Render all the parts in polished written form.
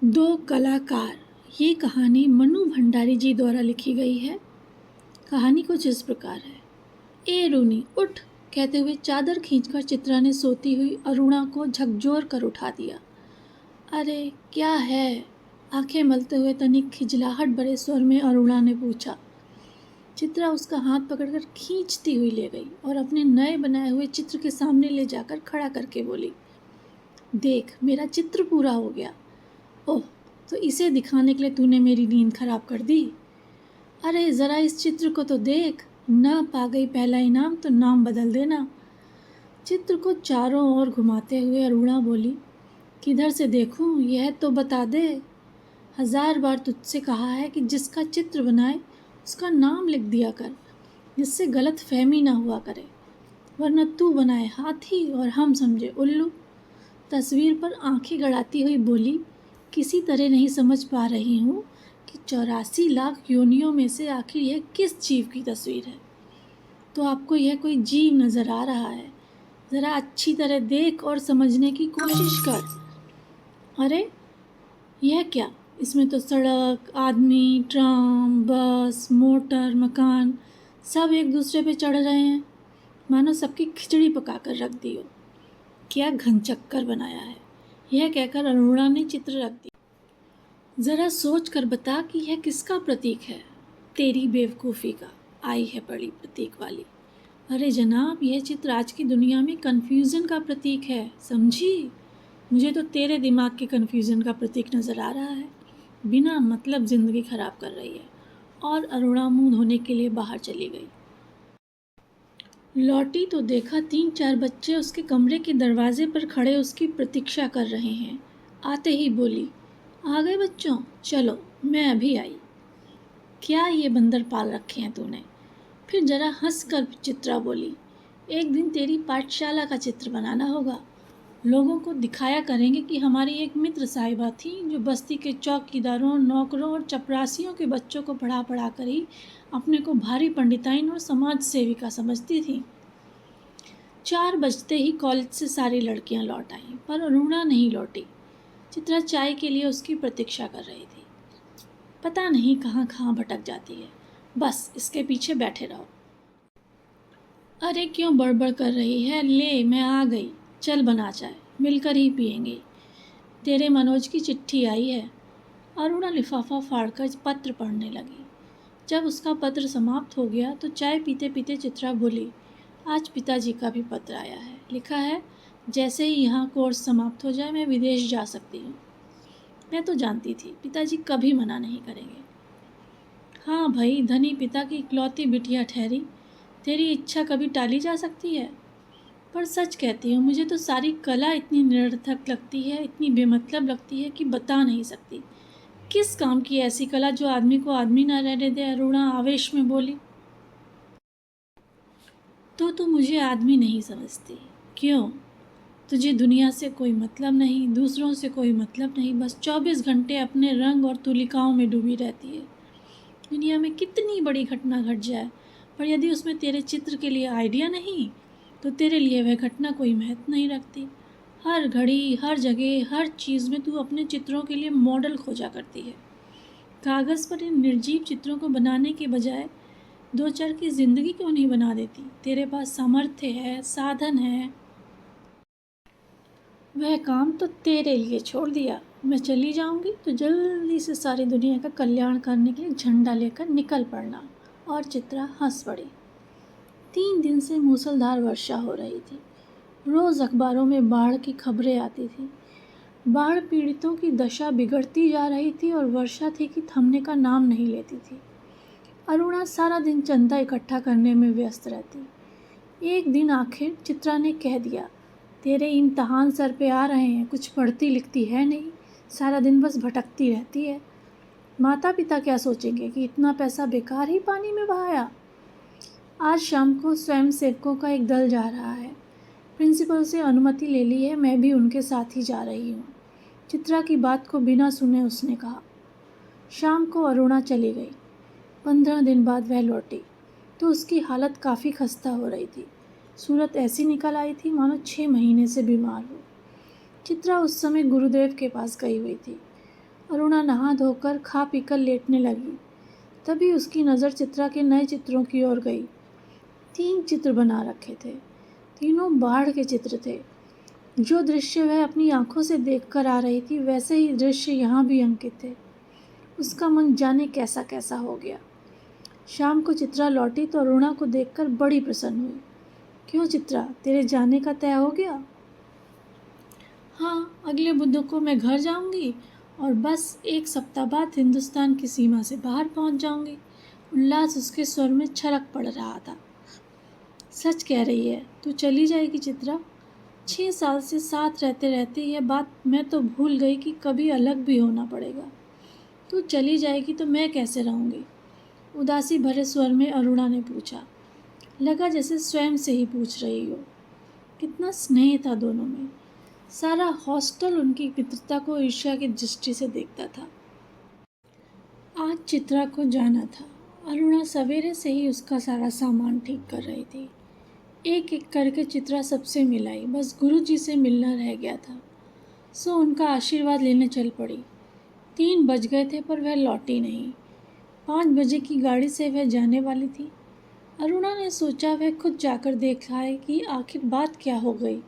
दो कलाकार। ये कहानी मनु भंडारी जी द्वारा लिखी गई है। कहानी कुछ इस प्रकार है। ए रूनी उठ कहते हुए चादर खींचकर चित्रा ने सोती हुई अरुणा को झकझोर कर उठा दिया। अरे क्या है? आंखें मलते हुए तनिक खिजलाहट भरे स्वर में अरुणा ने पूछा। चित्रा उसका हाथ पकड़कर खींचती हुई ले गई और अपने नए बनाए हुए चित्र के सामने ले जाकर खड़ा करके बोली, देख मेरा चित्र पूरा हो गया। ओह, तो इसे दिखाने के लिए तूने मेरी नींद खराब कर दी? अरे ज़रा इस चित्र को तो देख, न पा गई पहला इनाम तो नाम बदल देना। चित्र को चारों ओर घुमाते हुए अरुणा बोली, किधर से देखूं यह तो बता दे। 1000 बार तुझसे कहा है कि जिसका चित्र बनाए उसका नाम लिख दिया कर, जिससे गलत फहमी ना हुआ करे, वरना तू बनाए हाथी और हम समझे उल्लू। तस्वीर पर आंखें गड़ाती हुई बोली, किसी तरह नहीं समझ पा रही हूँ कि 84 लाख योनियों में से आखिर यह किस जीव की तस्वीर है। तो आपको यह कोई जीव नज़र आ रहा है? ज़रा अच्छी तरह देख और समझने की कोशिश कर। अरे यह क्या? इसमें तो सड़क, आदमी, ट्राम, बस, मोटर, मकान सब एक दूसरे पे चढ़ रहे हैं, मानो सबकी खिचड़ी पका कर रख दी हो। क्या घनचक्कर बनाया है। यह कहकर अरुणा ने चित्र रख दिया। ज़रा सोच कर बता कि यह किसका प्रतीक है? तेरी बेवकूफ़ी का। आई है बड़ी प्रतीक वाली। अरे जनाब, यह चित्र आज की दुनिया में कन्फ्यूज़न का प्रतीक है, समझी? मुझे तो तेरे दिमाग के कन्फ्यूज़न का प्रतीक नज़र आ रहा है। बिना मतलब ज़िंदगी ख़राब कर रही है। और अरुणा मुँह धोने के लिए बाहर चली गई। लौटी तो देखा 3-4 बच्चे उसके कमरे के दरवाजे पर खड़े उसकी प्रतीक्षा कर रहे हैं। आते ही बोली, आ गए बच्चों, चलो मैं अभी आई। क्या ये बंदर पाल रखे हैं तूने? फिर जरा हंस कर चित्रा बोली, एक दिन तेरी पाठशाला का चित्र बनाना होगा। लोगों को दिखाया करेंगे कि हमारी एक मित्र साहिबा थी जो बस्ती के चौकीदारों, नौकरों और चपरासियों के बच्चों को पढ़ा पढ़ा कर ही अपने को भारी पंडिताइन और समाज सेविका समझती थी। 4 बजते ही कॉलेज से सारी लड़कियां लौट आईं, पर अरुणा नहीं लौटी। चित्रा चाय के लिए उसकी प्रतीक्षा कर रही थी। पता नहीं कहाँ कहाँ भटक जाती है, बस इसके पीछे बैठे रहो। अरे क्यों बड़बड़ कर रही है? ले मैं आ गई, चल बना चाय, मिलकर ही पियेंगे। तेरे मनोज की चिट्ठी आई है। अरुणा लिफाफा फाड़कर पत्र पढ़ने लगी। जब उसका पत्र समाप्त हो गया तो चाय पीते पीते चित्रा बोली, आज पिताजी का भी पत्र आया है। लिखा है, जैसे ही यहाँ कोर्स समाप्त हो जाए मैं विदेश जा सकती हूँ। मैं तो जानती थी पिताजी कभी मना नहीं करेंगे। हाँ भाई, धनी पिता की इकलौती बिटिया ठहरी, तेरी इच्छा कभी टाली जा सकती है? पर सच कहती हूँ, मुझे तो सारी कला इतनी निरर्थक लगती है, इतनी बेमतलब लगती है कि बता नहीं सकती। किस काम की ऐसी कला जो आदमी को आदमी ना रहने दे? अरुणा आवेश में बोली। तो मुझे आदमी नहीं समझती। क्यों? तुझे दुनिया से कोई मतलब नहीं, दूसरों से कोई मतलब नहीं, बस 24 घंटे अपने रंग और तुलिकाओं में डूबी रहती है। दुनिया में कितनी बड़ी घटना घट जाए, पर यदि उसमें तेरे चित्र के लिए आइडिया नहीं तो तेरे लिए वह घटना कोई महत्व नहीं रखती। हर घड़ी, हर जगह, हर चीज़ में तू अपने चित्रों के लिए मॉडल खोजा करती है। कागज़ पर इन निर्जीव चित्रों को बनाने के बजाय 2 चार की ज़िंदगी क्यों नहीं बना देती? तेरे पास सामर्थ्य है, साधन है। वह काम तो तेरे लिए छोड़ दिया। मैं चली जाऊंगी तो जल्दी से सारी दुनिया का कल्याण करने के लिए झंडा लेकर निकल पड़ना। और चित्रा हंस पड़ी। 3 दिन से मूसलधार वर्षा हो रही थी। रोज़ अखबारों में बाढ़ की खबरें आती थी। बाढ़ पीड़ितों की दशा बिगड़ती जा रही थी और वर्षा थी कि थमने का नाम नहीं लेती थी। अरुणा सारा दिन चंदा इकट्ठा करने में व्यस्त रहती। एक दिन आखिर चित्रा ने कह दिया, तेरे इम्तहान सर पे आ रहे हैं, कुछ पढ़ती लिखती है नहीं, सारा दिन बस भटकती रहती है। माता पिता क्या सोचेंगे कि इतना पैसा बेकार ही पानी में बहाया। आज शाम को स्वयं सेवकों का एक दल जा रहा है। प्रिंसिपल से अनुमति ले ली है, मैं भी उनके साथ ही जा रही हूँ। चित्रा की बात को बिना सुने उसने कहा। शाम को अरुणा चली गई। 15 दिन बाद वह लौटी तो उसकी हालत काफ़ी खस्ता हो रही थी। सूरत ऐसी निकल आई थी मानो 6 महीने से बीमार हो। चित्रा उस समय गुरुदेव के पास गई हुई थी। अरुणा नहा धोकर खा पीकर लेटने लगी। तभी उसकी नज़र चित्रा के नए चित्रों की ओर गई। 3 चित्र बना रखे थे। तीनों बाढ़ के चित्र थे। जो दृश्य वह अपनी आंखों से देखकर आ रही थी, वैसे ही दृश्य यहाँ भी अंकित थे। उसका मन जाने कैसा कैसा हो गया। शाम को चित्रा लौटी तो अरुणा को देखकर बड़ी प्रसन्न हुई। क्यों चित्रा, तेरे जाने का तय हो गया? हाँ, अगले बुध को मैं घर जाऊंगी और बस 1 सप्ताह बाद हिंदुस्तान की सीमा से बाहर पहुंच जाऊंगी। उल्लास उसके स्वर में छलक पड़ रहा था। सच कह रही है, तू चली जाएगी चित्रा? 6 साल से साथ रहते रहते यह बात मैं तो भूल गई कि कभी अलग भी होना पड़ेगा। तू चली जाएगी तो मैं कैसे रहूंगी? उदासी भरे स्वर में अरुणा ने पूछा। लगा जैसे स्वयं से ही पूछ रही हो। कितना स्नेह था दोनों में। सारा हॉस्टल उनकी मित्रता को ईर्ष्या की दृष्टि से देखता था। आज चित्रा को जाना था। अरुणा सवेरे से ही उसका सारा सामान ठीक कर रही थी। एक एक करके चित्रा सबसे मिलाई, बस गुरुजी से मिलना रह गया था। सो उनका आशीर्वाद लेने चल पड़ी। 3 बज गए थे पर वह लौटी नहीं। 5 बजे की गाड़ी से वह जाने वाली थी। अरुणा ने सोचा वह खुद जाकर देख आए कि आखिर बात क्या हो गई।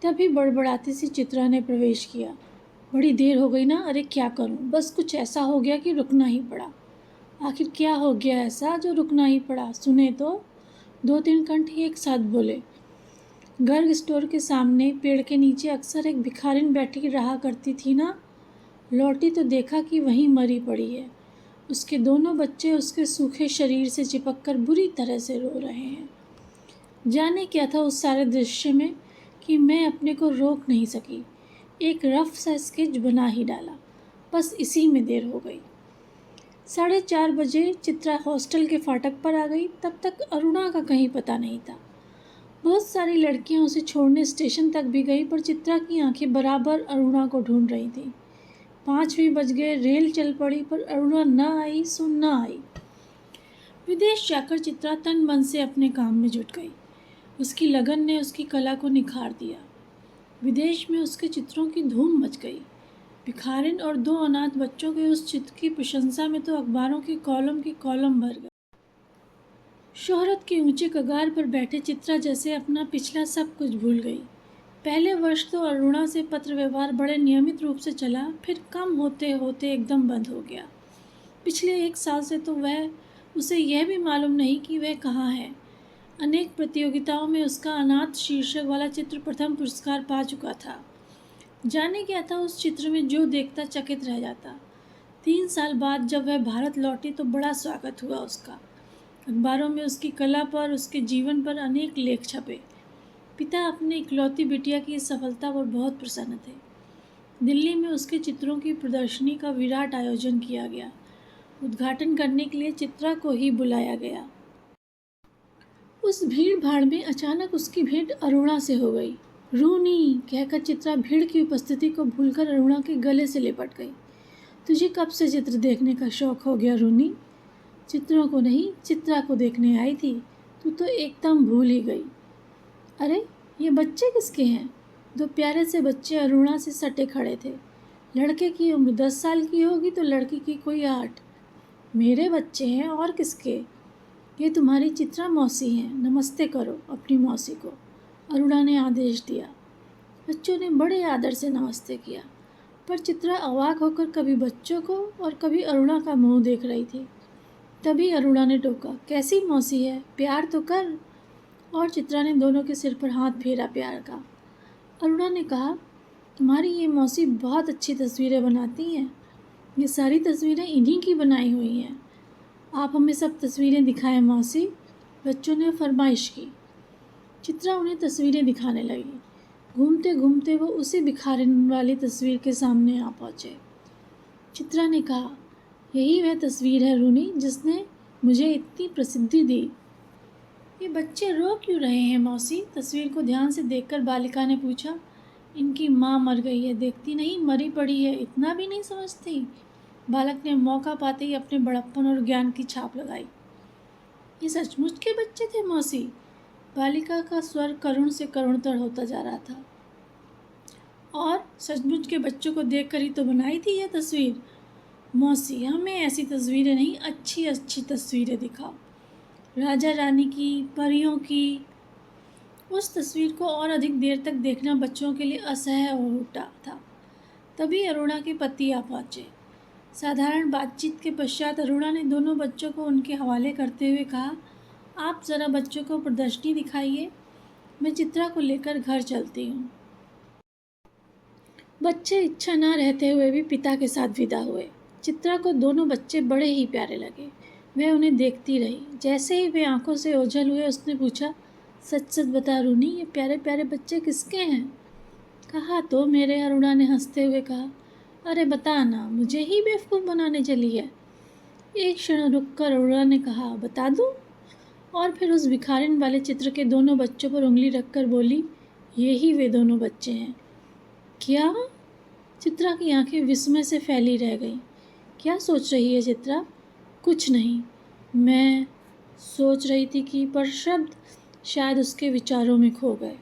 तभी बड़बड़ाती सी चित्रा ने प्रवेश किया। बड़ी देर हो गई ना, अरे क्या करूं, बस कुछ ऐसा हो गया कि रुकना ही पड़ा। आखिर क्या हो गया ऐसा जो रुकना ही पड़ा? सुने तो 2-3 कंठ ही एक साथ बोले। गर्ग स्टोर के सामने पेड़ के नीचे अक्सर एक भिखारिन बैठी रहा करती थी ना। लौटी तो देखा कि वहीं मरी पड़ी है। उसके दोनों बच्चे उसके सूखे शरीर से चिपककर बुरी तरह से रो रहे हैं। जाने क्या था उस सारे दृश्य में कि मैं अपने को रोक नहीं सकी। एक रफ सा स्केच बना ही डाला। बस इसी में देर हो गई। 4:30 बजे चित्रा हॉस्टल के फाटक पर आ गई। तब तक अरुणा का कहीं पता नहीं था। बहुत सारी लड़कियां उसे छोड़ने स्टेशन तक भी गई, पर चित्रा की आंखें बराबर अरुणा को ढूंढ रही थीं। 5 भी बज गए, रेल चल पड़ी, पर अरुणा न आई सो न आई। विदेश जाकर चित्रा तन मन से अपने काम में जुट गई। उसकी लगन ने उसकी कला को निखार दिया। विदेश में उसके चित्रों की धूम मच गई। भिखारिन और 2 अनाथ बच्चों के उस चित्र की प्रशंसा में तो अखबारों के कॉलम भर गए। शोहरत के ऊंचे कगार पर बैठे चित्रा जैसे अपना पिछला सब कुछ भूल गई। पहले वर्ष तो अरुणा से पत्र व्यवहार बड़े नियमित रूप से चला, फिर कम होते होते एकदम बंद हो गया। पिछले 1 साल से तो उसे यह भी मालूम नहीं कि वह कहाँ है। अनेक प्रतियोगिताओं में उसका अनाथ शीर्षक वाला चित्र प्रथम पुरस्कार पा चुका था। जाने क्या था उस चित्र में, जो देखता चकित रह जाता। 3 साल बाद जब वह भारत लौटी तो बड़ा स्वागत हुआ उसका। अखबारों में उसकी कला पर, उसके जीवन पर अनेक लेख छपे। पिता अपनी इकलौती बिटिया की इस सफलता पर बहुत प्रसन्न थे। दिल्ली में उसके चित्रों की प्रदर्शनी का विराट आयोजन किया गया। उद्घाटन करने के लिए चित्रा को ही बुलाया गया। उस भीड़ भाड़ में अचानक उसकी भेंट अरुणा से हो गई। रूनी कहकर चित्रा भीड़ की उपस्थिति को भूलकर अरुणा के गले से लिपट गई। तुझे कब से चित्र देखने का शौक हो गया रूनी? चित्रों को नहीं, चित्रा को देखने आई थी। तू तो एकदम भूल ही गई। अरे ये बच्चे किसके हैं? 2 प्यारे से बच्चे अरुणा से सटे खड़े थे। लड़के की उम्र 10 साल की होगी तो लड़की की कोई 8। मेरे बच्चे हैं और किसके? ये तुम्हारी चित्रा मौसी हैं, नमस्ते करो अपनी मौसी को, अरुणा ने आदेश दिया। बच्चों ने बड़े आदर से नमस्ते किया, पर चित्रा अवाक होकर कभी बच्चों को और कभी अरुणा का मुंह देख रही थी। तभी अरुणा ने टोका, कैसी मौसी है, प्यार तो कर। और चित्रा ने दोनों के सिर पर हाथ फेरा प्यार का। अरुणा ने कहा, तुम्हारी ये मौसी बहुत अच्छी तस्वीरें बनाती हैं। ये सारी तस्वीरें इन्हीं की बनाई हुई हैं। आप हमें सब तस्वीरें दिखाएं मौसी, बच्चों ने फरमाइश की। चित्रा उन्हें तस्वीरें दिखाने लगी। घूमते घूमते वो उसी भिखारिन वाली तस्वीर के सामने आ पहुँचे। चित्रा ने कहा, यही वह तस्वीर है रूनी जिसने मुझे इतनी प्रसिद्धि दी। ये बच्चे रो क्यों रहे हैं मौसी? तस्वीर को ध्यान से देखकर बालिका ने पूछा। इनकी माँ मर गई है, देखती नहीं, मरी पड़ी है, इतना भी नहीं समझती? बालक ने मौका पाते ही अपने बड़प्पन और ज्ञान की छाप लगाई। ये सचमुच के बच्चे थे मौसी? बालिका का स्वर करुण से करुणतर होता जा रहा था। और सचमुच के बच्चों को देखकर ही तो बनाई थी यह तस्वीर। मौसी, हमें ऐसी तस्वीरें नहीं, अच्छी अच्छी तस्वीरें दिखाओ, राजा रानी की, परियों की। उस तस्वीर को और अधिक देर तक देखना बच्चों के लिए असह्य हो उठा था। तभी अरुणा के पति आ पहुंचे। साधारण बातचीत के पश्चात अरुणा ने दोनों बच्चों को उनके हवाले करते हुए कहा, आप ज़रा बच्चों को प्रदर्शनी दिखाइए, मैं चित्रा को लेकर घर चलती हूँ। बच्चे इच्छा न रहते हुए भी पिता के साथ विदा हुए। चित्रा को दोनों बच्चे बड़े ही प्यारे लगे। वह उन्हें देखती रही। जैसे ही वे आंखों से ओझल हुए, उसने पूछा, सच सच बता रूनी, ये प्यारे प्यारे बच्चे किसके हैं? कहा तो मेरे, अरुणा ने हंसते हुए कहा। अरे बता ना, मुझे ही बेवकूफ़ बनाने चली है। एक क्षण रुककर अरुणा ने कहा, बता दूँ? और फिर उस भिखारिन वाले चित्र के दोनों बच्चों पर उंगली रखकर बोली, ये ही वे दोनों बच्चे हैं। क्या? चित्रा की आंखें विस्मय से फैली रह गईं। क्या सोच रही है चित्रा? कुछ नहीं, मैं सोच रही थी कि, पर शब्द शायद उसके विचारों में खो गए।